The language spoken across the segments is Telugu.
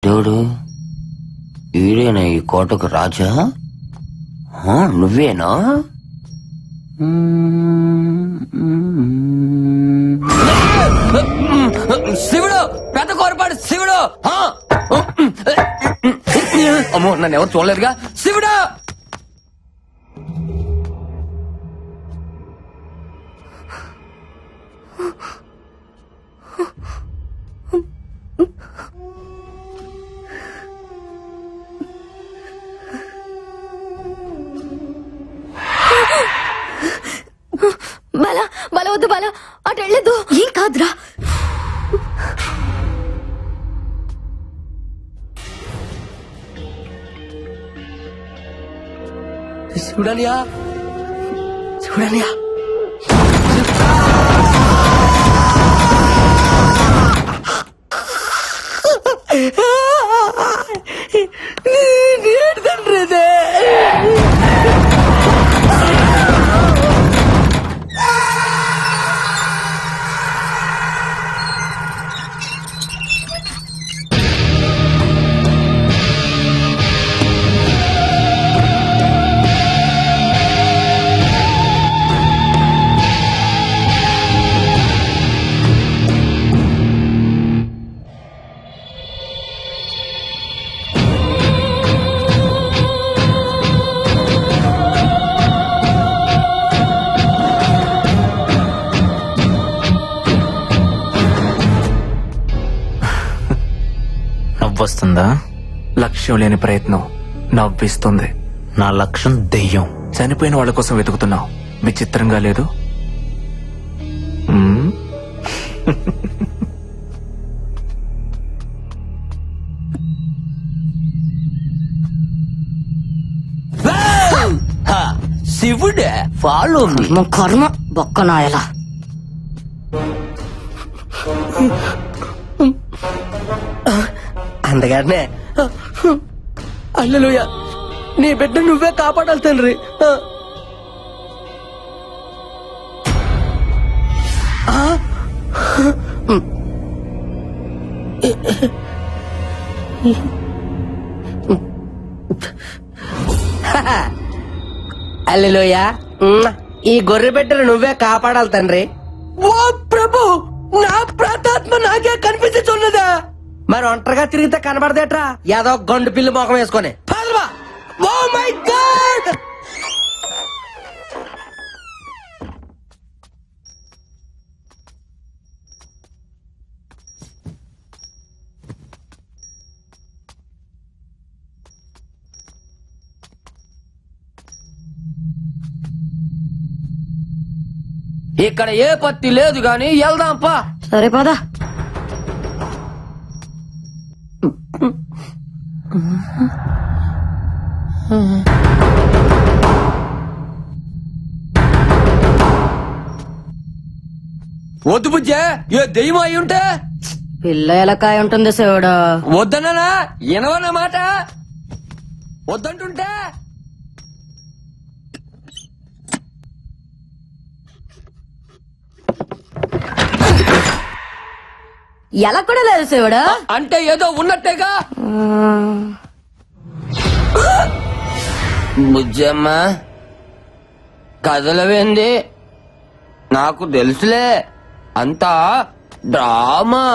ఎవడు ఈడేనా ఈ కోటకు రాజా? నువ్వేనా? శివుడు, పెద్ద కోరపాడు శివుడు. అమ్మో, నన్ను ఎవరు చూడలేదుగా. శివుడు! బాలా, బాలా వద్దు బాలా, అటు వెళ్ళదు. ఏం కాదురా. చూడనియా, చూడనియా. వస్తుందా? లక్ష్యం లేని ప్రయత్నం నవ్విస్తుంది. నా లక్ష్యం దెయ్యం. చనిపోయిన వాళ్ళ కోసం వెతుకుతున్నావు. విచిత్రంగా లేదు? శివుడే, ఫాలో మీ. కర్మ బొక్కనాయలా. అందగానే హల్లెలూయా, నీ బిడ్డ నువ్వే కాపాడాలి తండ్రి. హల్లెలూయా, ఈ గొర్రె బిడ్డను నువ్వే కాపాడాలి తండ్రి. ఓ ప్రభు, నా ప్రాతాత్మ నాకే కనిపించున్నదా? మరి ఒంటరిగా తిరిగితే కనబడదేట్రా? ఏదో గండు పిల్లి మొఖం వేసుకొని. Oh my God! ఇక్కడ ఏ పత్తి లేదు గాని వెళ్దాంపా. సరే పదా. వద్దు బుజ్జే, ఏ దెయ్యం అయి ఉంటే. పిల్ల ఎలకాయ ఉంటుంది శివుడు. వద్దన్నా, వినవన్న మాట. వద్దంటుంటే ఎలా కూడా లేదు శివుడు. అంటే ఏదో ఉన్నట్టేగా. బుజ్జమ్మ, కదలవేంది? నాకు తెలుసులే, అంతా డ్రామా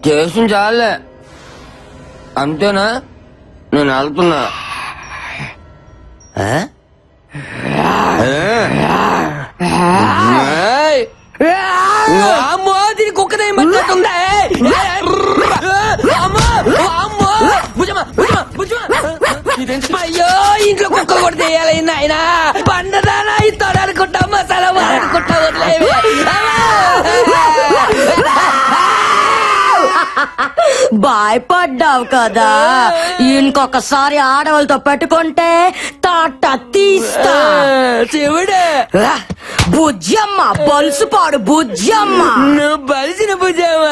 చేసిన చాలే. అంతేనా? నేను వెళ్తున్నా. అమ్మో, దీని కుక్కదే మర్చిపోతుందా? అయ్యో, ఇంట్లో కుక్క కూడా తీయాలి నాయన. పండదానా ఇస్తాడు అనుకుంటా, మసాలా అనుకుంటా. వదిలేవి. భయపడ్డావు కదా. ఇంకొకసారి ఆడవాళ్ళతో పెట్టుకుంటే తాట తీస్తా. శివుడే, బుజ్జమ్మ, బలుసుపాడు బుజ్జమ్మ. నువ్వు బలిసిన బుజ్జమ్మ.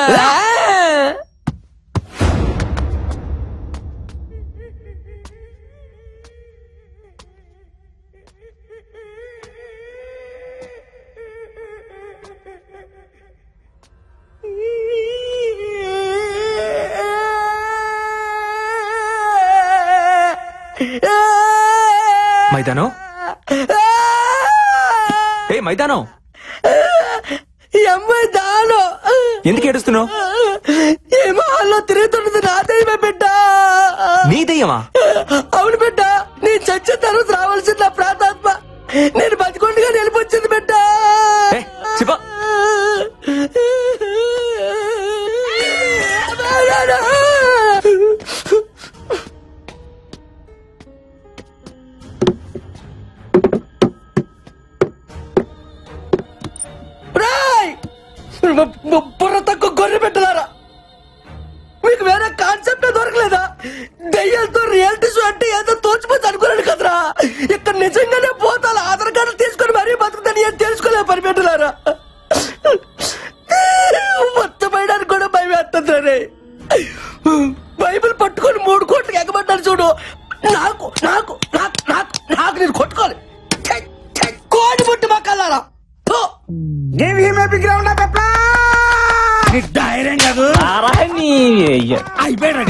మైదానం ఏ మైదానం ఈ అమ్మాయి దాను ఎందుకు ఏడుస్తున్నావు? ఏమో అలా తిరుగుతున్నది నా దయ్యమే బిడ్డ. నీ దయ్యమా? అవును బిడ్డ, నీ చచ్చిన తర్వాత రావాల్సింది నా ప్రాతాత్మ. నేను బతికొండగా నిలిపొచ్చింది బిడ్డ. శివ బుర్ర తక్కువ గొర్రె పెట్టలారా, మీకు వేరే కాన్సెప్ట్ దొరకలేదా? దయ్యాలతో రియాలిటీ షో అంటే ఏదో తోచిపోతే అనుకున్నాను కదరా. ఇక్కడ నిజంగానే పోతాను ఆధార్ కార్డు తీసుకుని మరీ బతుకుతాను ఏం తెలుసుకోలే పని పెట్టలారా. మొత్తం వేయడానికి కూడా భయం వేస్తుందిరే. బైబిల్ పట్టుకొని 3 కోట్లకి ఎగబడ్డాను చూడు. నాకు నాకు నాకు నాకు నాకు నేను కొట్టుకోవాలి. కోడి పుట్టి మా కల్లారా ధైర్యం కాదు అయిపోయాడు.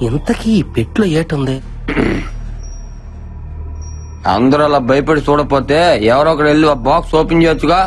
ఇంతకీ ఈ పెట్లో ఏటుంది? అందరూ అలా భయపడి చూడపోతే ఎవరో ఒకరు వెళ్ళి ఆ బాక్స్ ఓపెన్ చేయొచ్చుగా.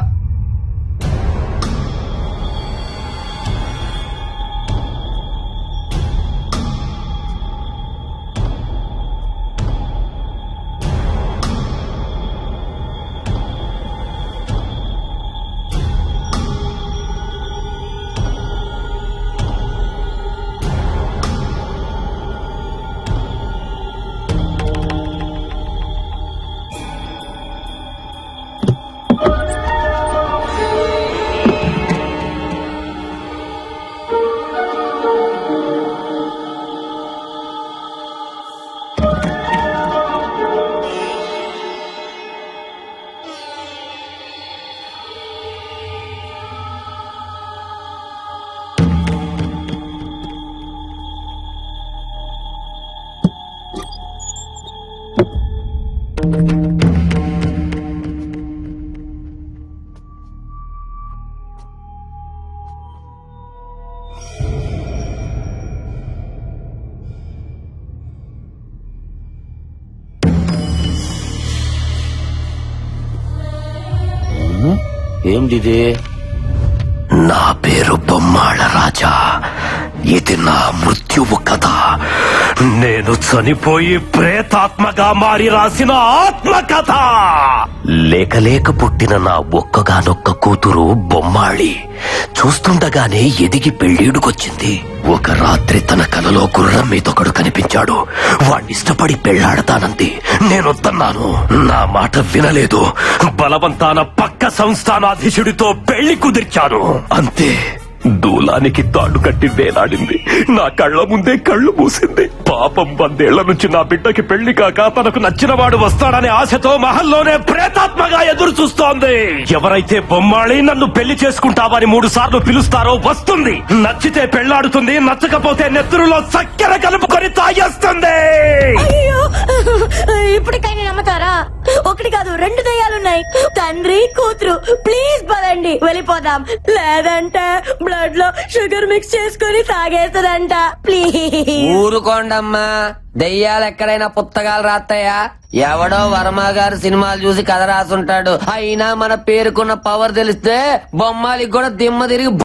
ఏంటిది? నా పేరు బొమ్మాళ రాజా. ఇది నా మృత్యువు కథ. నేను చనిపోయి ప్రేతాత్మగా మారి రాసిన ఆత్మకథ. లేక పుట్టిన నా ఒక్కగానొక్క కూతురు బొమ్మాళి చూస్తుండగానే ఎదిగి పెళ్ళీడుకొచ్చింది. ఒక రాత్రి తన కలలో గుర్రం మీదొకడు కనిపించాడు. వాణ్ణిష్టపడి పెళ్లాడతానంది. నేనొద్దన్నాను. నా మాట వినలేదు. బలవంతాన పక్క సంస్థానాధీశుడితో పెళ్లి కుదిర్చాను. అంతే, దూలానికి తాడు కట్టి వేలాడింది. నా కళ్ల ముందే కళ్ళు మూసింది. పాపం 100 ఏళ్ల నుంచి నా బిడ్డకి పెళ్లి కాక తనకు నచ్చిన వాడు వస్తాడనే ఆశతో మహల్లోనే ప్రేతాత్మగా ఎదురు చూస్తోంది. ఎవరైతే బొమ్మాళి నన్ను పెళ్లి చేసుకుంటావని 3 సార్లు పిలుస్తారో వస్తుంది. నచ్చితే పెళ్లాడుతుంది, నచ్చకపోతే నెత్తురులో చక్కెర కలుపుకొని తాగేస్తుంది. ఇప్పటికైనా నమ్ముతారా? 1 కాదు 2 దయ్యాలున్నాయి. తండ్రి కూతురు. ప్లీజ్ పదండి వెళ్ళిపోదాం. లేదంటే బ్లడ్ లో షుగర్ మిక్స్ చేసుకుని తాగేస్తుందంట. ప్లీజ్ ఊరుకోండమ్మా. దెయ్యాలు ఎక్కడైనా పుస్తకాలు రాస్తాయా? ఎవడో వర్మ గారు సినిమాలు చూసి కథ రాసుంటాడు. అయినా మన పేరుకున్న పవర్ తెలిస్తే బొమ్మాలికి కూడా దిమ్మ తిరిగి